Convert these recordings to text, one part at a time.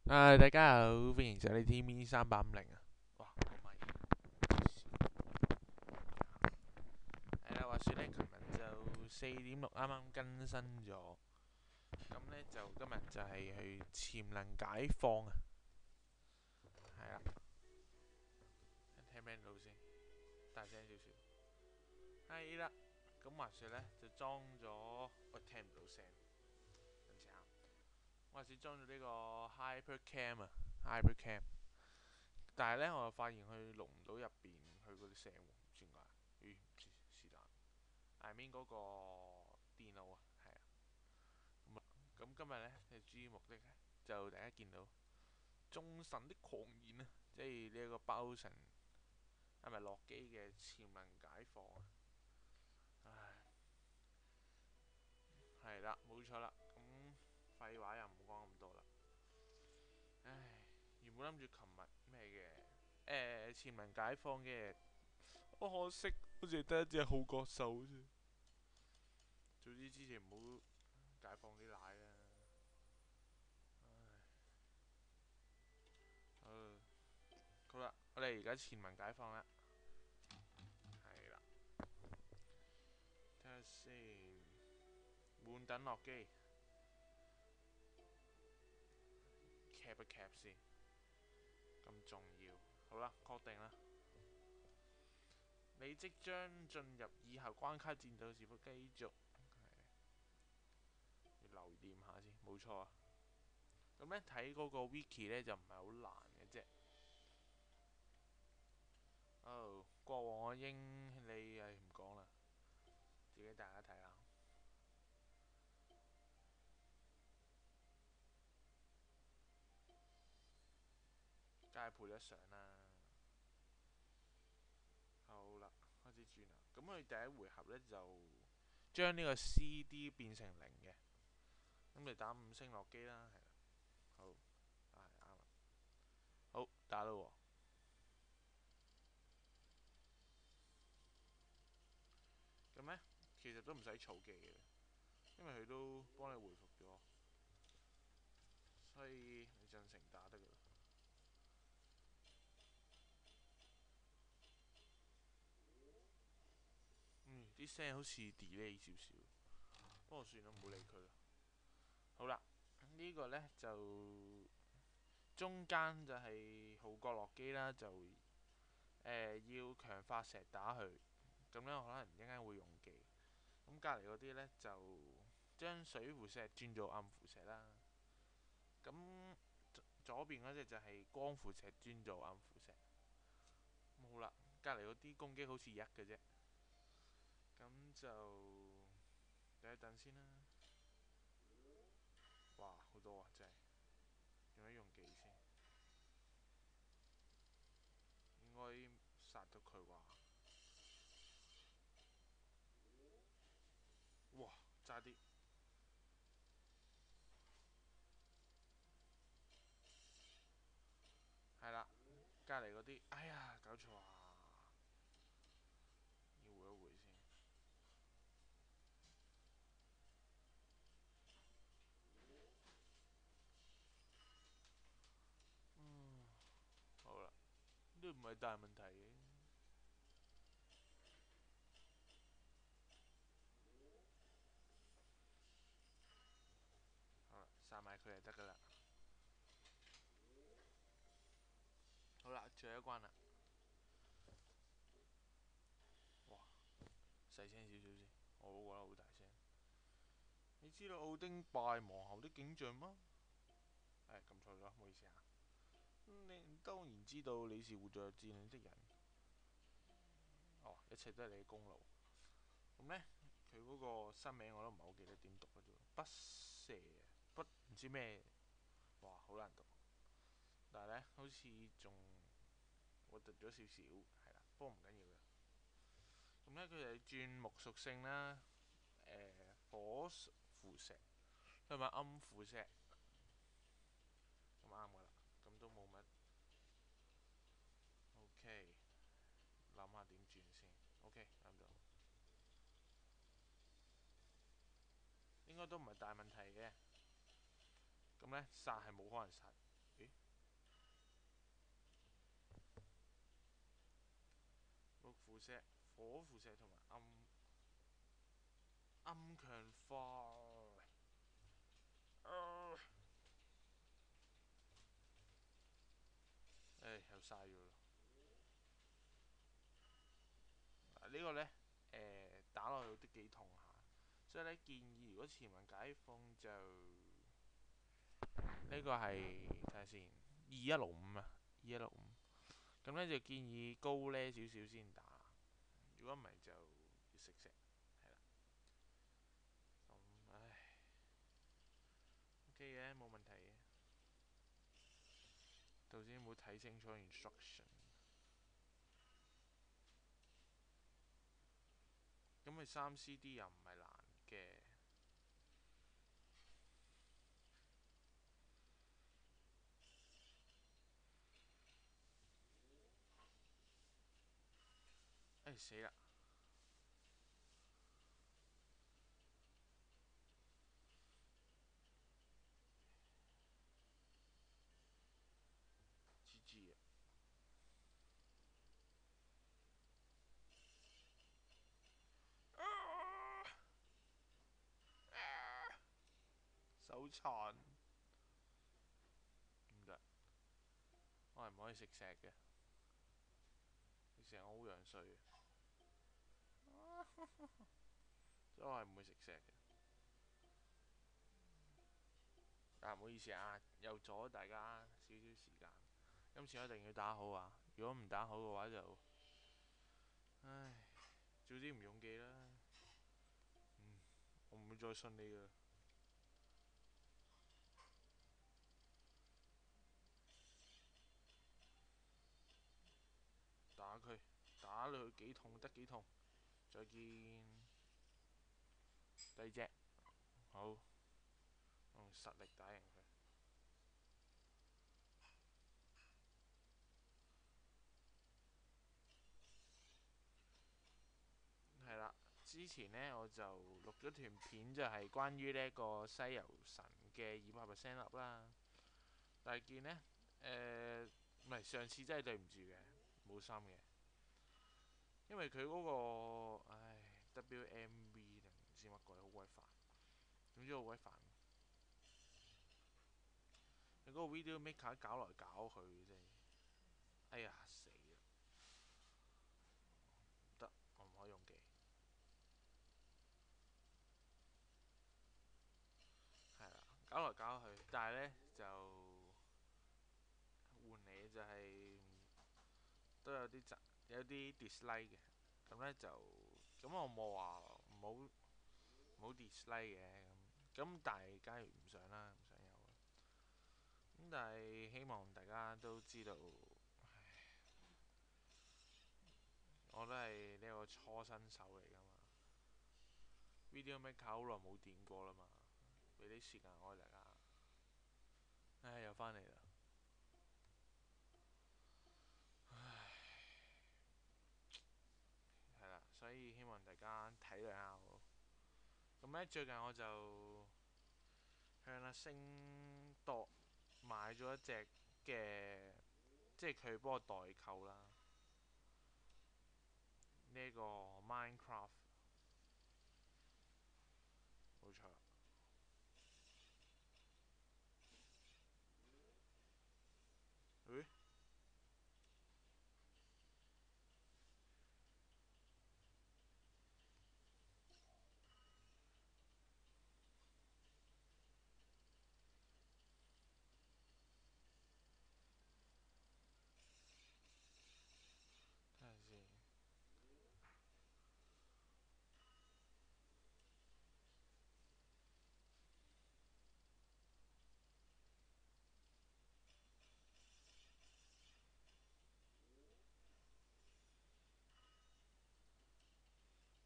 大家好，歡迎上嚟 TV 3850啊！哇，個咪係啦，話説咧，琴日就4.6啱啱更新咗，咁咧就今日就係去潛能解放啊，係啦，聽唔聽到先？大聲少少。係啦，咁話説咧就裝咗，我聽唔到聲，等陣啊。話説裝咗呢個 HyperCam 啊，HyperCam，但係咧我就發現佢錄唔到入邊佢嗰啲聲喎，唔知點解。咦，是但。I mean 嗰個電腦啊，係啊。咁今日咧嘅主要目的咧，就大家見到眾神的狂言啊，即係呢一個包神係咪洛基嘅潛能解放啊？唉，係啦，冇錯啦。咁廢話又唔好講咁多啦。唉，原本諗住琴日咩嘅潛能解放嘅，我可惜好似得一隻好角獸啫。早知之前唔好解放啲奶啦。唉，好啦，我哋而家潛能解放啦。係啦，睇下先，換等落機，cap 一 cap 先，咁重要。好啦，確定啦。你即將進入以後關卡戰鬥，是否繼續？要留念下先，冇錯啊。咁咧睇嗰個 wiki 咧就唔係好難嘅啫。哦，國王阿英你係唔講啦，自己大家睇下。梗係配得上啦。好啦，開始轉啦。咁佢第一回合咧就將呢個 CD 變成零嘅，咁你打5星落機啦，係啦。好，係啱啦。好，打啦喎。咁咧其實都唔使儲技嘅，因為佢都幫你回復咗，所以你進城打得噶啦。啲聲好似 delay 少少，不過算啦，唔好理佢啦。好啦，呢個呢就中間就係號角落機啦，就要強化石打佢，咁呢可能一陣間會用技。咁隔離嗰啲呢，就將水符石轉做暗符石啦。咁左邊嗰隻就係光符石轉做暗符石。好啦，隔離嗰啲攻擊好似一嘅啫，咁就等一等先啦。哇，好多啊，真係用一用技先，應該殺到佢啩？哇，差啲。係啦，隔離嗰啲，哎呀，搞錯啊！要回一回先。嗯，好啦，都唔係大問題嘅。好啦，殺埋佢就得噶啦。好啦，最後一關啦。哇，細聲少少先，我都覺得好大聲。你知道奧丁敗亡後的景象嗎？撳錯咗，唔好意思啊。你當然知道你是活在戰亂的人。哦，一切都係你嘅功勞。咁呢，佢嗰個新名我都唔係好記得點讀嘅啫。不射不唔知咩，哇，好難讀。但係呢，好似仲核突咗少少，係啦，不過唔緊要嘅。咁呢，佢哋轉木屬性啦，火符石同埋暗符石，咁啱噶啦，咁都冇乜。OK，諗下點轉先。OK，啱咗，應該都唔係大問題嘅。咁呢，殺係冇可能殺，輻射、火輻射同埋暗強化。又嘥咗啦。嗱呢個呢，打落去都幾痛下，所以呢，建議如果潛能解放就呢個係睇下先2165啊，2165。咁呢就建議高呢少少先打，如果唔係就要食石，係啦。咁唉，OK 嘅，冇問題嘅。頭先冇睇清楚 instruction。咁佢3CD 又唔係難嘅。死啦！GG 啊！手殘，唔得，我係唔可以食石嘅，食石我好樣衰嘅，所以我係唔會食石嘅。唔好意思啊，又阻咗大家少少時間。今次我一定要打好啊！如果唔打好嘅話就，唉，早知唔用記啦。我唔會再信你噶。打佢，打落去幾痛得幾痛。再見，第二隻，好，用實力打贏佢。係啦，之前呢，我就錄咗段片，就係關於呢個西遊神嘅200% up 啦。但係見呢，唔係上次真係對唔住嘅，冇心嘅，因為佢嗰個WMV 定唔知乜鬼，好鬼煩。總之好鬼煩。你嗰個 video maker 搞來搞去啫。哎呀死啦！唔得，我唔可以用技。係啦，搞來搞去，但係呢，就換嚟就係、都有啲有啲 dislike 嘅。咁呢，就咁我冇話唔好 dislike 嘅。咁但係假如唔想啦，唔想有啦。咁但係希望大家都知道，我都係呢個初新手嚟噶嘛。Video Maker 好耐冇掂過啦嘛，俾啲時間我大家。又翻嚟啦。係啦，所以希望大家體諒下我。咁呢，最近我就向阿星度買咗一隻嘅，即係佢幫我代購啦。呢個 Minecraft 冇錯。誒睇下先。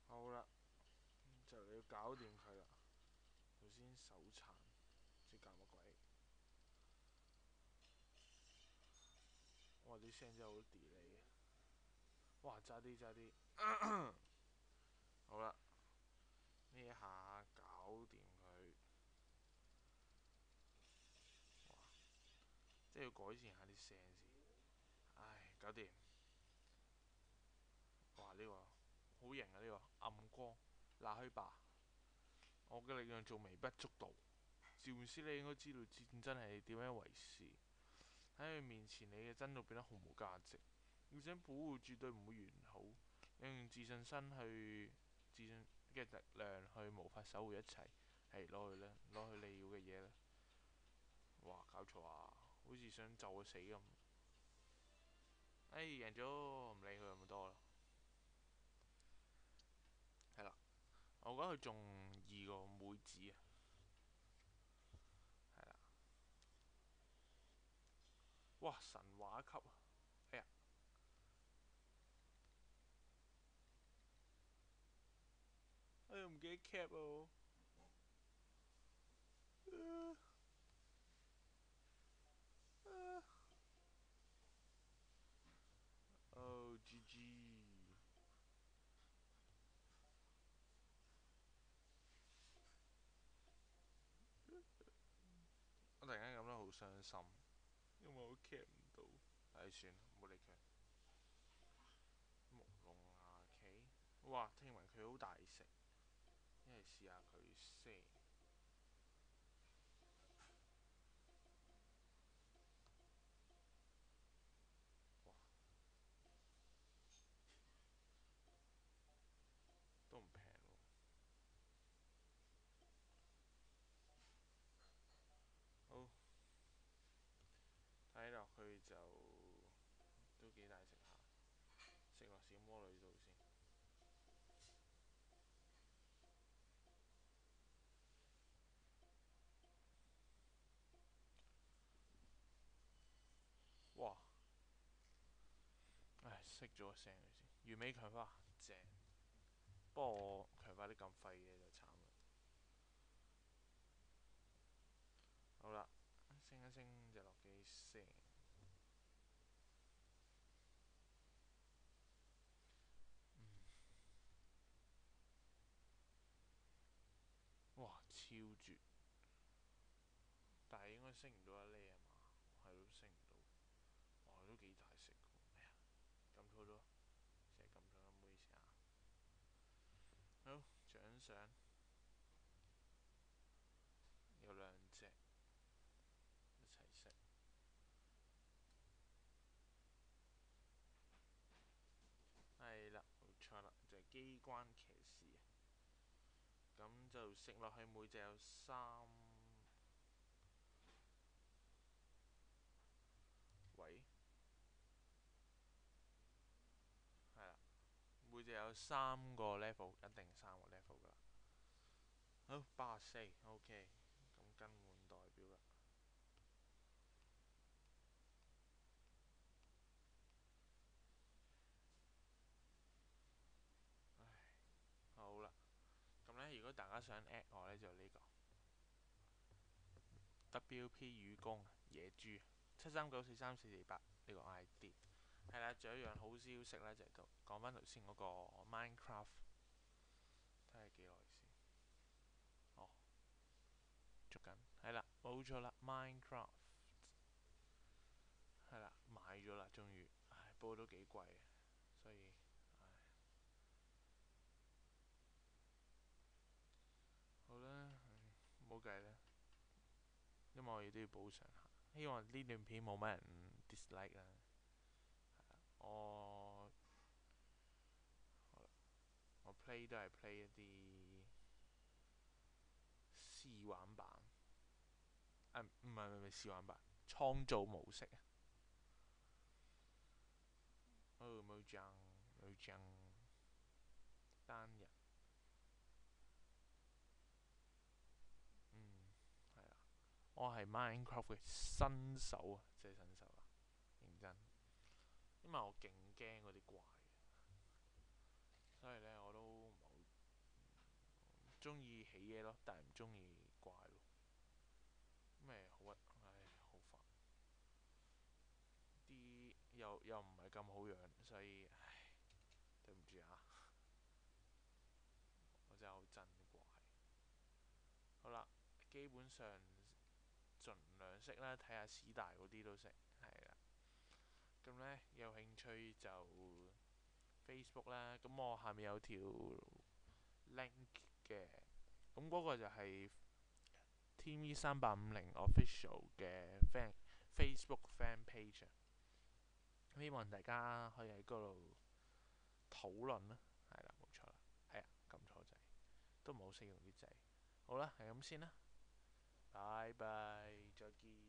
好啦，就要搞掂佢啦。頭先手殘，唔知搞乜鬼。哇！啲聲真係好 delay 嘅。哇！差啲差啲。好啦，呢一下搞掂佢。哇！即係要改善下啲聲先。唉，搞掂。哇！呢個好型啊！呢個暗光拿去吧，我嘅力量仲微不足道。召喚師你應該知道戰爭係點樣一回事。喺佢面前，你嘅真怒變得毫無價值。你想保護絕對唔會完好，你用自信身去自信嘅力量去無法守護一切。係攞去啦，攞去你要嘅嘢啦。哇！搞錯啊，好似想就我死咁。哎，贏咗，唔理佢咁多啦。係啦，我覺得佢仲易過妹子啊。係啦，哇！神話級啊！哎呀，哎呀唔記得 cap 喎。哦，GG。我突然間感到好傷心，因為我 cap 唔到。唉，算啦，唔好理佢。木龍牙棋，哇！聽聞佢好大食，一係試下佢先。哇！都唔平喎。好，睇落去就都幾大食下，食落小魔女度先。哇！唉，熄咗聲佢先。完美強化，正。不過我強化啲咁廢嘅就慘啦。好啦，升一升就落機先。哇！超絕，但係應該升唔到一厘啊嘛？係咯，升唔到。哇！都幾大食喎。哎呀，撳錯咗，成日撳錯咗，唔好意思啊。好，獎賞有兩隻一齊食。係啦，冇錯啦，就係機關騎士。咁就食落去每隻有喂，係啦，每隻有3個 level，一定3個 level 噶啦。好84，OK，咁更換代表啦。唉，好啦，咁呢，如果大家想 at 我呢，就呢個 WP 雨宮野豬739434448呢個 ID。係啦，仲有一樣好消息呢，就係講翻頭先嗰個 Minecraft，睇下幾耐先。哦，捉緊，係啦，冇錯啦，Minecraft 係啦，買咗啦，終於，唉，不過都幾貴，所以唉，好啦，冇計啦，因為我哋都要補償下。希望呢段片冇乜人 dislike 啦。我我 play 都係 play 一啲試玩版，唔係試玩版，創造模式啊。哦，冇獎，單人，嗯，係啦，我係 Minecraft 嘅新手啊，即係新手啊，認真，因為我勁驚嗰啲怪，所以呢，我都唔係好中意起嘢咯，但係唔中意怪咯。咩好啊？唉，好煩，啲又唔係咁好養，所以唉，對唔住啊，我真係好憎怪。好啦，基本上盡量識啦，睇下史大嗰啲都識，係啦。咁呢，有興趣就 Facebook 啦，咁我下面有條 link 嘅，咁嗰個就係 TV3850 official 嘅 Facebook fan page，希望大家可以喺嗰度討論啦，係啦，冇錯啦，係啊，撳錯掣，都唔好識用啲掣，好啦，係咁先啦，拜拜，再見。